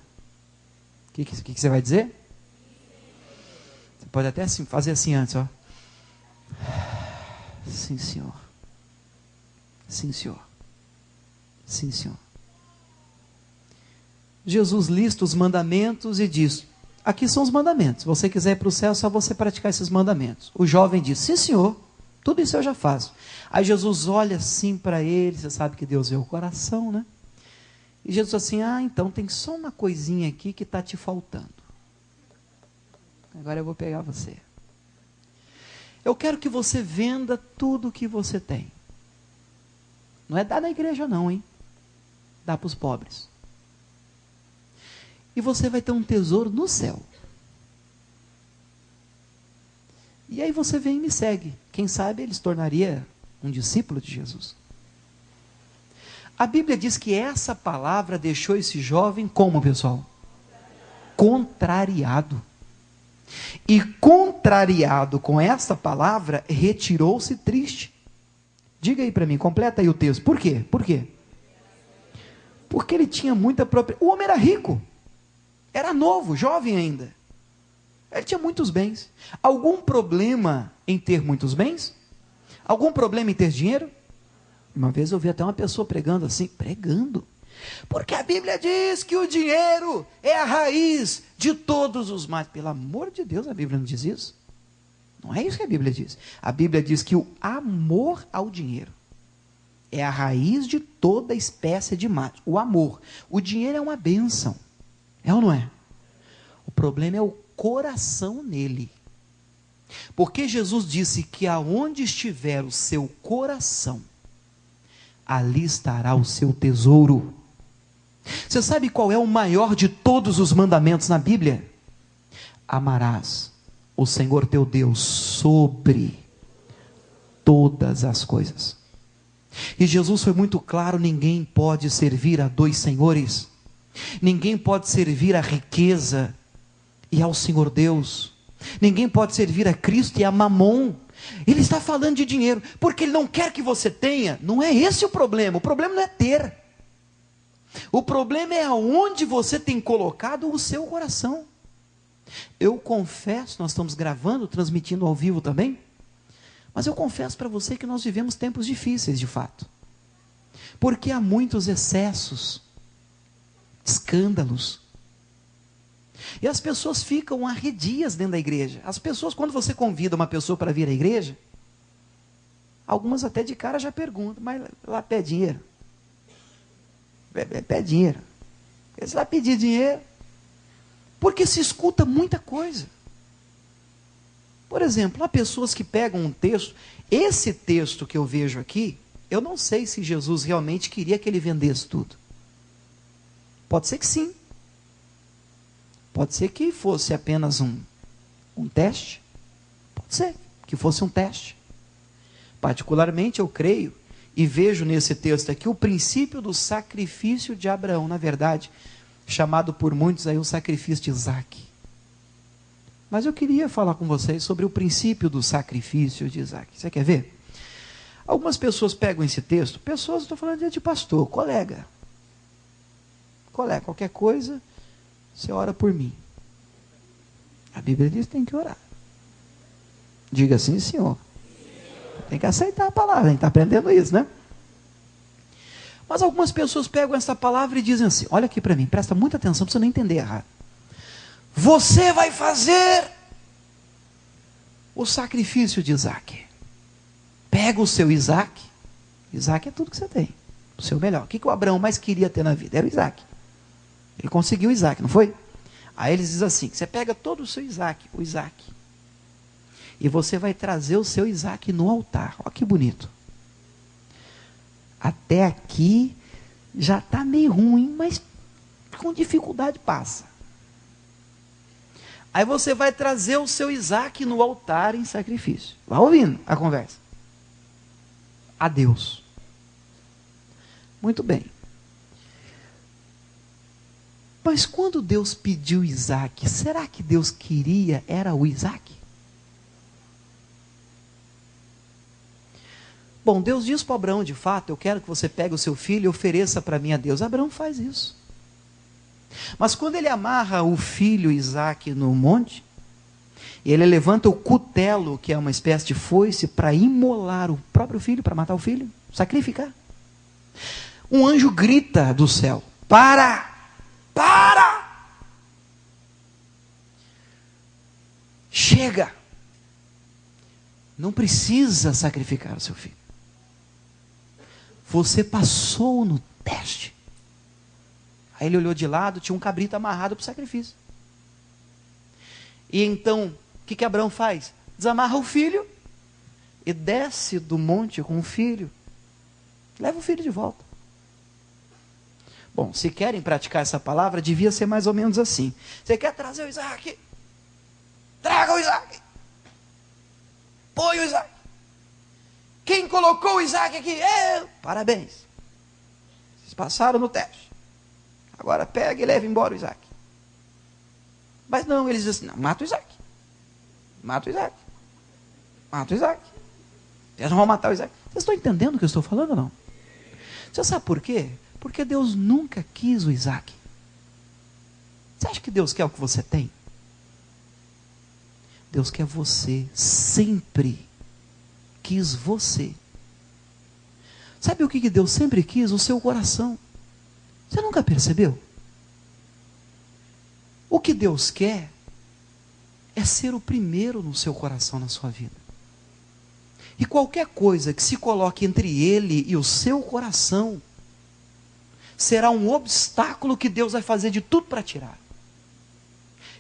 o que você vai dizer? Você pode até assim, fazer assim antes, ó. Sim, Senhor. Sim, Senhor. Sim, Senhor. Jesus lista os mandamentos e diz, aqui são os mandamentos. Se você quiser ir para o céu, é só você praticar esses mandamentos. O jovem diz, sim, Senhor, tudo isso eu já faço. Aí Jesus olha assim para ele, você sabe que Deus vê o coração, né? E Jesus assim, então tem só uma coisinha aqui que está te faltando. Agora eu vou pegar você. Eu quero que você venda tudo o que você tem. Não é dar na igreja não, hein? Dá para os pobres. E você vai ter um tesouro no céu. E aí você vem e me segue. Quem sabe ele se tornaria um discípulo de Jesus. A Bíblia diz que essa palavra deixou esse jovem como, pessoal? Contrariado. E contrariado com essa palavra, retirou-se triste. Diga aí para mim, completa aí o texto. Por quê? Por quê? Porque ele tinha muita propriedade. O homem era rico. Era novo, jovem ainda. Ele tinha muitos bens. Algum problema em ter muitos bens? Algum problema em ter dinheiro? Uma vez eu vi até uma pessoa pregando assim, porque a Bíblia diz que o dinheiro é a raiz de todos os males. Pelo amor de Deus, a Bíblia não diz isso. Não é isso que a Bíblia diz. A Bíblia diz que o amor ao dinheiro é a raiz de toda espécie de males. O amor. O dinheiro é uma bênção. É ou não é? O problema é o coração nele. Porque Jesus disse que aonde estiver o seu coração, ali estará o seu tesouro. Você sabe qual é o maior de todos os mandamentos na Bíblia? Amarás o Senhor teu Deus sobre todas as coisas. E Jesus foi muito claro, ninguém pode servir a dois senhores. Ninguém pode servir a riqueza e ao Senhor Deus. Ninguém pode servir a Cristo e a Mamon. Ele está falando de dinheiro, porque ele não quer que você tenha. Não é esse o problema não é ter. O problema é aonde você tem colocado o seu coração. Eu confesso, nós estamos gravando, transmitindo ao vivo também, mas eu confesso para você que nós vivemos tempos difíceis de fato, porque há muitos excessos, escândalos, e as pessoas ficam arredias dentro da igreja. As pessoas, quando você convida uma pessoa para vir à igreja, algumas até de cara já perguntam, mas lá pede dinheiro? Pede dinheiro. Você vai pedir dinheiro? Porque se escuta muita coisa. Por exemplo, há pessoas que pegam um texto, esse texto que eu vejo aqui, eu não sei se Jesus realmente queria que ele vendesse tudo. Pode ser que sim. Pode ser que fosse apenas um teste. Pode ser que fosse um teste. Particularmente eu creio e vejo nesse texto aqui o princípio do sacrifício de Abraão, na verdade, chamado por muitos aí o sacrifício de Isaac. Mas eu queria falar com vocês sobre o princípio do sacrifício de Isaac. Você quer ver? Algumas pessoas pegam esse texto, pessoas, estou falando de pastor, colega, qualquer coisa, você ora por mim. A Bíblia diz que tem que orar. Diga assim, Senhor. Tem que aceitar a palavra, a gente está aprendendo isso, né? Mas algumas pessoas pegam essa palavra e dizem assim, olha aqui para mim, presta muita atenção para você não entender errado. Você vai fazer o sacrifício de Isaac. Pega o seu Isaac. Isaac é tudo que você tem, o seu melhor. O que o Abraão mais queria ter na vida? Era o Isaac. Ele conseguiu o Isaac, não foi? Aí eles dizem assim, você pega todo o seu Isaac, e você vai trazer o seu Isaac no altar. Olha que bonito. Até aqui já está meio ruim, mas com dificuldade passa. Aí você vai trazer o seu Isaac no altar em sacrifício. Vai ouvindo a conversa. A Deus. Muito bem. Mas quando Deus pediu Isaac, será que Deus queria era o Isaac? Bom, Deus diz para Abraão, de fato, eu quero que você pegue o seu filho e ofereça para mim a Deus. Abraão faz isso. Mas quando ele amarra o filho Isaac no monte, ele levanta o cutelo, que é uma espécie de foice, para imolar o próprio filho, para matar o filho, sacrificar. Um anjo grita do céu: para! Chega! Não precisa sacrificar o seu filho. Você passou no teste. Aí ele olhou de lado, tinha um cabrito amarrado para o sacrifício. E então, o que Abraão faz? Desamarra o filho e desce do monte com o filho. Leva o filho de volta. Bom, se querem praticar essa palavra, devia ser mais ou menos assim. Você quer trazer o Isaac? Traga o Isaac. Põe o Isaac. Quem colocou o Isaac aqui? Eu. Parabéns. Vocês passaram no teste. Agora pega e leva embora o Isaac. Mas não, eles dizem assim: não, mata o Isaac. Mata o Isaac. Mata o Isaac. Eles não vão matar o Isaac. Vocês estão entendendo o que eu estou falando ou não? Você sabe por quê? Porque Deus nunca quis o Isaac. Você acha que Deus quer o que você tem? Deus quer você, sempre quis você. Sabe o que Deus sempre quis? O seu coração. Você nunca percebeu? O que Deus quer é ser o primeiro no seu coração, na sua vida. E qualquer coisa que se coloque entre Ele e o seu coração, será um obstáculo que Deus vai fazer de tudo para tirar.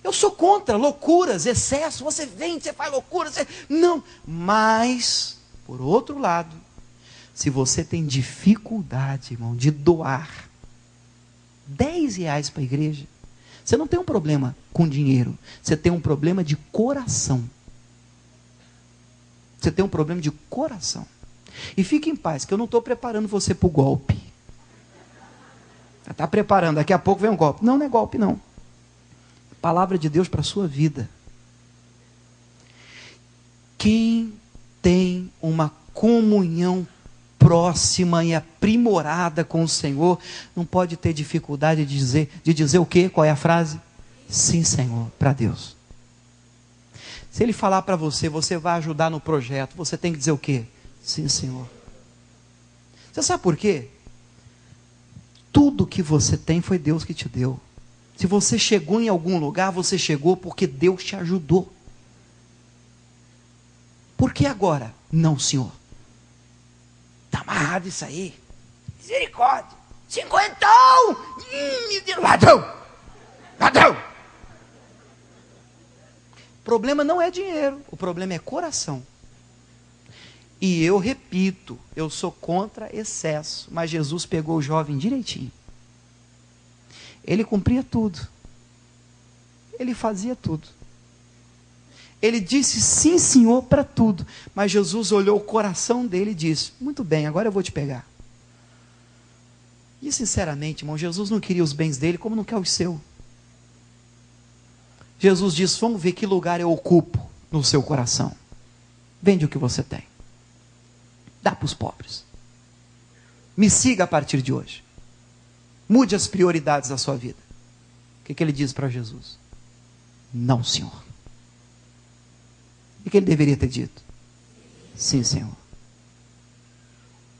Eu sou contra loucuras, excesso, você vem, você faz loucura, não. Mas, por outro lado, se você tem dificuldade, irmão, de doar R$10 para a igreja, você não tem um problema com dinheiro, você tem um problema de coração. Você tem um problema de coração. E fique em paz, que eu não estou preparando você para o golpe. Está preparando, daqui a pouco vem um golpe. Não, não é golpe não. Palavra de Deus para a sua vida. Quem tem uma comunhão próxima e aprimorada com o Senhor, não pode ter dificuldade de dizer o quê? Qual é a frase? Sim, Senhor, para Deus. Se Ele falar para você, você vai ajudar no projeto, você tem que dizer o quê? Sim, Senhor. Você sabe por quê? Tudo que você tem foi Deus que te deu. Se você chegou em algum lugar, você chegou porque Deus te ajudou. Por que agora? Não, Senhor. Está amarrado isso aí. Misericórdia. 50! Meu Deus, ladrão! Ladrão! O problema não é dinheiro, o problema é coração. E eu repito, eu sou contra excesso, mas Jesus pegou o jovem direitinho. Ele cumpria tudo. Ele fazia tudo. Ele disse sim, Senhor, para tudo. Mas Jesus olhou o coração dele e disse: muito bem, agora eu vou te pegar. E sinceramente, irmão, Jesus não queria os bens dele como não quer os seus. Jesus disse: vamos ver que lugar eu ocupo no seu coração. Vende o que você tem. Dá para os pobres. Me siga a partir de hoje. Mude as prioridades da sua vida. O que ele diz para Jesus? Não, Senhor. O que ele deveria ter dito? Sim, Senhor.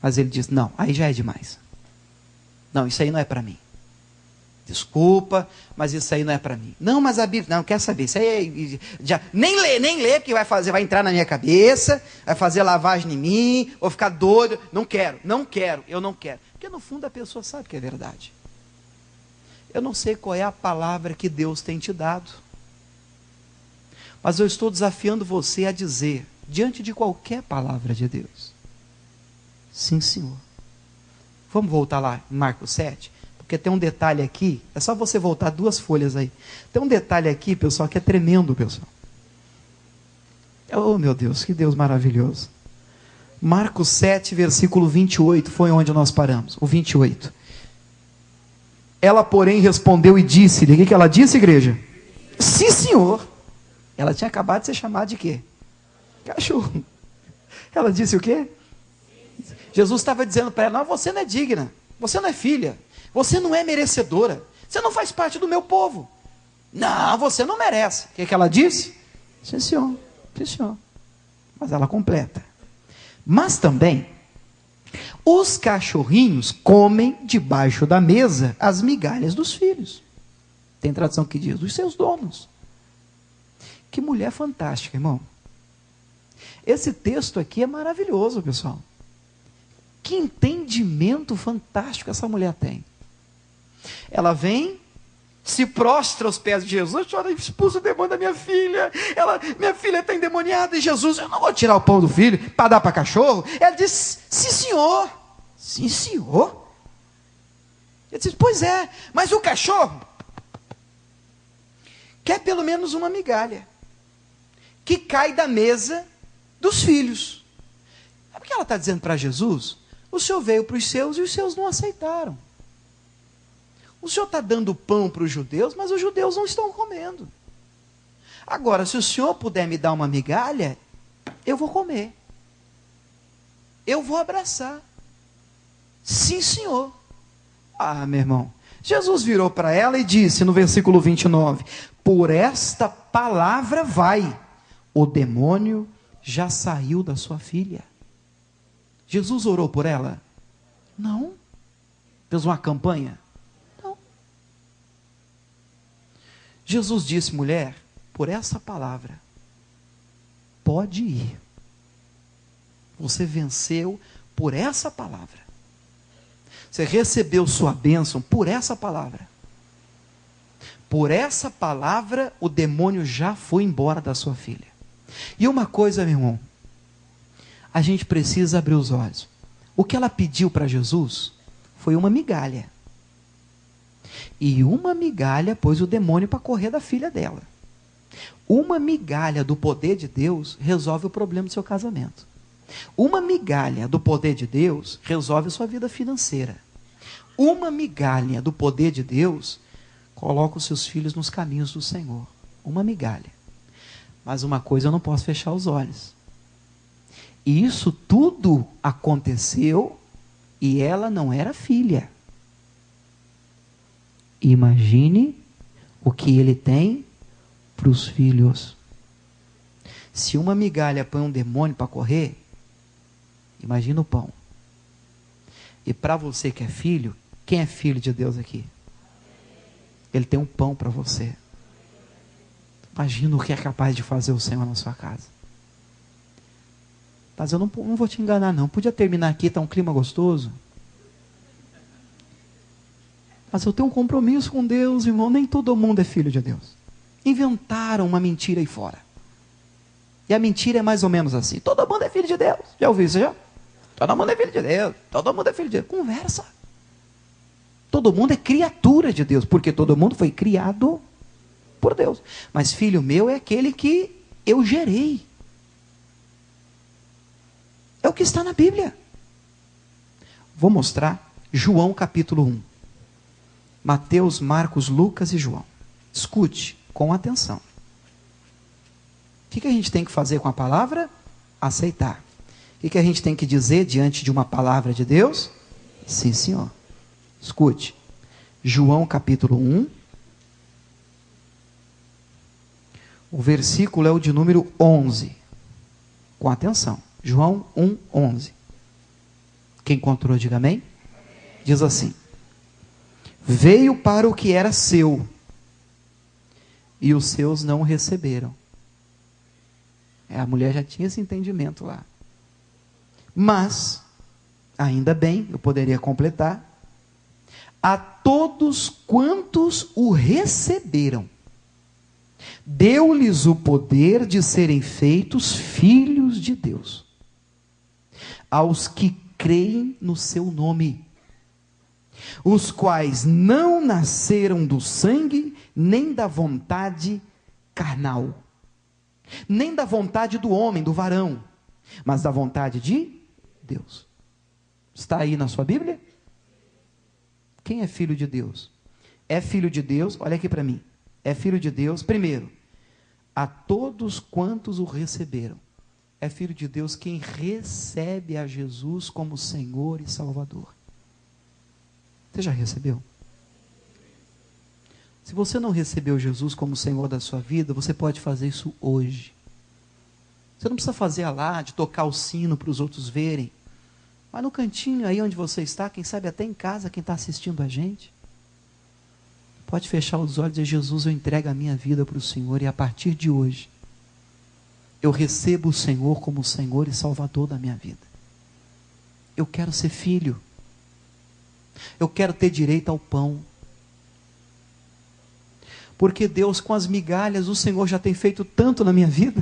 Mas ele diz: não, aí já é demais. Não, isso aí não é para mim. Desculpa, mas isso aí não é para mim. Não, mas a Bíblia, não, quer saber, isso aí já, nem lê, porque vai entrar na minha cabeça, vai fazer lavagem em mim, vou ficar doido, eu não quero, eu não quero. Porque no fundo a pessoa sabe que é verdade. Eu não sei qual é a palavra que Deus tem te dado, mas eu estou desafiando você a dizer, diante de qualquer palavra de Deus: sim, Senhor. Vamos voltar lá em Marcos 7, porque tem um detalhe aqui, é só você voltar 2 folhas aí. Tem um detalhe aqui, pessoal, que é tremendo, pessoal. Oh, meu Deus, que Deus maravilhoso. Marcos 7, versículo 28, foi onde nós paramos, o 28. Ela, porém, respondeu e disse-lhe, o que ela disse, igreja? Sim, senhor. Ela tinha acabado de ser chamada de quê? Cachorro. Ela disse o quê? Jesus estava dizendo para ela, não, você não é digna, você não é filha, você não é merecedora, você não faz parte do meu povo. Não, você não merece. O que ela disse? Sim, senhor. Sim, senhor. Mas ela completa. Mas também, os cachorrinhos comem debaixo da mesa as migalhas dos filhos. Tem tradução que diz, dos seus donos. Que mulher fantástica, irmão. Esse texto aqui é maravilhoso, pessoal. Que entendimento fantástico essa mulher tem. Ela vem, se prostra aos pés de Jesus, chora, expulsa o demônio da minha filha. Minha filha está endemoniada. E Jesus, eu não vou tirar o pão do filho para dar para cachorro. Ela diz, sim, senhor. Sim, senhor. Ele diz, pois é, mas o cachorro quer pelo menos uma migalha que cai da mesa dos filhos. É porque ela está dizendo para Jesus, o Senhor veio para os seus e os seus não aceitaram. O Senhor está dando pão para os judeus, mas os judeus não estão comendo. Agora, se o Senhor puder me dar uma migalha, eu vou comer. Eu vou abraçar. Sim, senhor. Ah, meu irmão. Jesus virou para ela e disse no versículo 29, por esta palavra vai, o demônio já saiu da sua filha. Jesus orou por ela? Não. Fez uma campanha? Não. Jesus disse, mulher, por essa palavra, pode ir. Você venceu por essa palavra. Você recebeu sua bênção por essa palavra. Por essa palavra, o demônio já foi embora da sua filha. E uma coisa, meu irmão, a gente precisa abrir os olhos. O que ela pediu para Jesus foi uma migalha. E uma migalha pôs o demônio para correr da filha dela. Uma migalha do poder de Deus resolve o problema do seu casamento. Uma migalha do poder de Deus resolve a sua vida financeira. Uma migalha do poder de Deus coloca os seus filhos nos caminhos do Senhor. Uma migalha. Mas uma coisa eu não posso fechar os olhos. E isso tudo aconteceu e ela não era filha. Imagine o que ele tem para os filhos. Se uma migalha põe um demônio para correr, imagina o pão. E para você que é filho, quem é filho de Deus aqui? Ele tem um pão para você. Imagina o que é capaz de fazer o Senhor na sua casa. Mas eu não vou te enganar não. Podia terminar aqui, está um clima gostoso. Mas eu tenho um compromisso com Deus, irmão. Nem todo mundo é filho de Deus. Inventaram uma mentira aí fora. E a mentira é mais ou menos assim. Todo mundo é filho de Deus. Já ouviu isso já? Todo mundo é filho de Deus. Todo mundo é filho de Deus. Conversa. Todo mundo é criatura de Deus. Porque todo mundo foi criado por Deus. Mas filho meu é aquele que eu gerei. É o que está na Bíblia. Vou mostrar João capítulo 1. Mateus, Marcos, Lucas e João. Escute com atenção. O que a gente tem que fazer com a palavra? Aceitar. O que a gente tem que dizer diante de uma palavra de Deus? Sim, senhor. Escute. João capítulo 1. O versículo é o de número 11. Com atenção. João 1, 11. Quem encontrou, diga amém. Diz assim. Veio para o que era seu, e os seus não o receberam. A mulher já tinha esse entendimento lá. Mas, ainda bem, eu poderia completar, a todos quantos o receberam, deu-lhes o poder de serem feitos filhos de Deus, aos que creem no seu nome, os quais não nasceram do sangue, nem da vontade carnal, nem da vontade do homem, do varão, mas da vontade de Deus. Está aí na sua Bíblia? Quem é filho de Deus? É filho de Deus, olha aqui para mim, é filho de Deus, primeiro, a todos quantos o receberam. É filho de Deus quem recebe a Jesus como Senhor e Salvador. Você já recebeu? Se você não recebeu Jesus como Senhor da sua vida, você pode fazer isso hoje. Você não precisa fazer alarde, tocar o sino para os outros verem. Mas no cantinho aí onde você está, quem sabe até em casa, quem está assistindo a gente, pode fechar os olhos e dizer: Jesus, eu entrego a minha vida para o Senhor, e a partir de hoje, eu recebo o Senhor como Senhor e Salvador da minha vida. Eu quero ser filho. Eu quero ter direito ao pão. Porque Deus, com as migalhas, o Senhor já tem feito tanto na minha vida.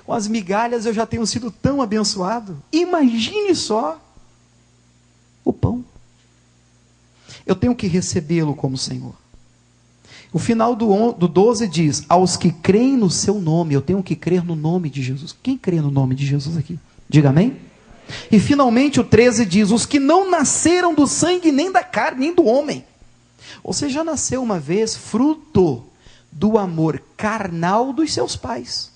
Com as migalhas eu já tenho sido tão abençoado. Imagine só o pão. Eu tenho que recebê-lo como Senhor. O final do 12 diz: aos que creem no seu nome. Eu tenho que crer no nome de Jesus. Quem crê no nome de Jesus aqui? Diga amém. E finalmente o 13 diz: os que não nasceram do sangue, nem da carne, nem do homem. Você já nasceu uma vez fruto do amor carnal dos seus pais.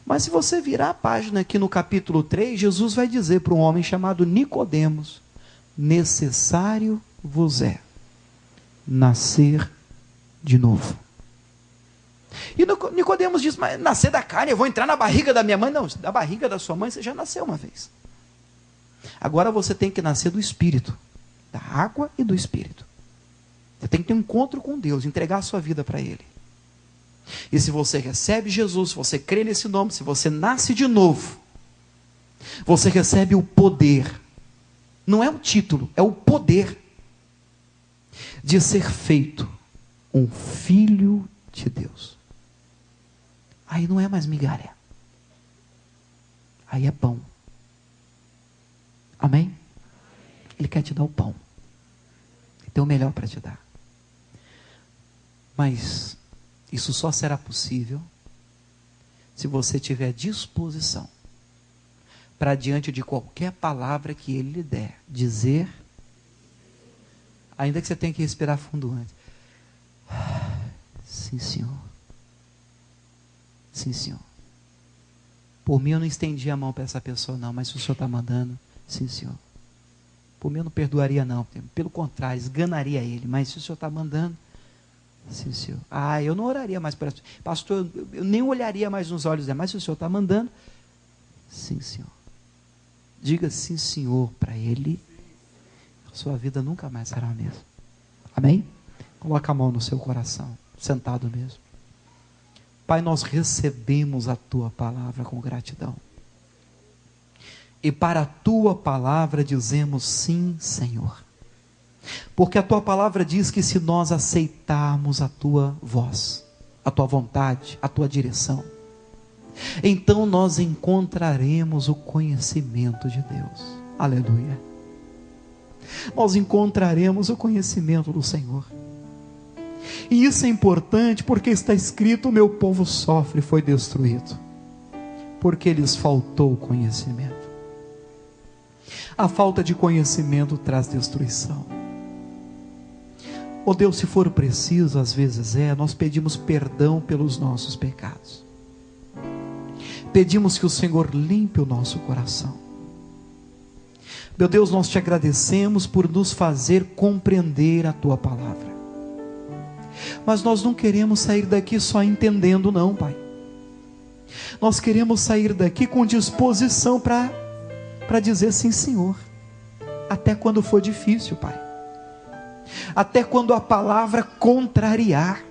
Mas se você virar a página aqui no capítulo 3, Jesus vai dizer para um homem chamado Nicodemos: necessário vos é nascer de novo. E Nicodemos diz: mas nascer da carne, eu vou entrar na barriga da minha mãe? Não, da barriga da sua mãe você já nasceu uma vez. Agora você tem que nascer do Espírito, da água e do Espírito. Você tem que ter um encontro com Deus, entregar a sua vida para Ele. E se você recebe Jesus, se você crê nesse nome, se você nasce de novo, você recebe o poder, não é o título, é o poder de ser feito um filho de Deus. Aí não é mais migalha, aí é pão. Amém? Ele quer te dar o pão, ele tem o melhor para te dar. Mas isso só será possível se você tiver disposição para, diante de qualquer palavra que Ele lhe der, dizer, ainda que você tenha que respirar fundo antes: sim, Senhor. Sim, Senhor. Por mim eu não estendi a mão para essa pessoa não, mas se o Senhor está mandando, sim, Senhor. Por mim eu não perdoaria não, pelo contrário, esganaria ele, mas se o Senhor está mandando, sim, Senhor. Eu não oraria mais por essa pessoa. Pastor, eu nem olharia mais nos olhos dela, mas se o Senhor está mandando, sim, Senhor. Diga sim, Senhor, para ele, a sua vida nunca mais será a mesma. Amém? Coloca a mão no seu coração, sentado mesmo. Pai, nós recebemos a Tua palavra com gratidão. E para a Tua palavra dizemos sim, Senhor. Porque a Tua palavra diz que se nós aceitarmos a Tua voz, a Tua vontade, a Tua direção, então nós encontraremos o conhecimento de Deus. Aleluia. Nós encontraremos o conhecimento do Senhor. E isso é importante porque está escrito: o meu povo sofre e foi destruído, porque lhes faltou conhecimento. A falta de conhecimento traz destruição. Oh Deus, se for preciso, às vezes nós pedimos perdão pelos nossos pecados. Pedimos que o Senhor limpe o nosso coração. Meu Deus, nós te agradecemos por nos fazer compreender a Tua palavra. Mas nós não queremos sair daqui só entendendo não, Pai. Nós queremos sair daqui com disposição para dizer sim, Senhor. Até quando for difícil, Pai. Até quando a palavra contrariar.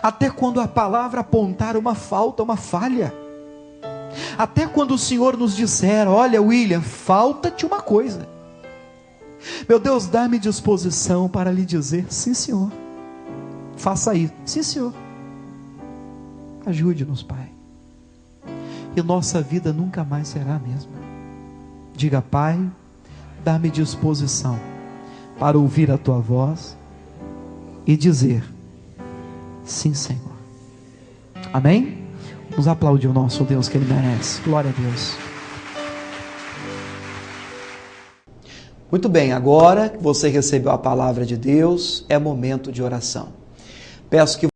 Até quando a palavra apontar uma falta, uma falha. Até quando o Senhor nos disser: olha, William, falta-te uma coisa. Meu Deus, dá-me disposição para lhe dizer: sim, Senhor. Faça isso. Sim, Senhor. Ajude-nos, Pai. E nossa vida nunca mais será a mesma. Diga: Pai, dá-me disposição para ouvir a tua voz e dizer: sim, Senhor. Amém? Vamos aplaudir o nosso Deus, que Ele merece. Glória a Deus. Muito bem, agora que você recebeu a palavra de Deus, é momento de oração. Peço que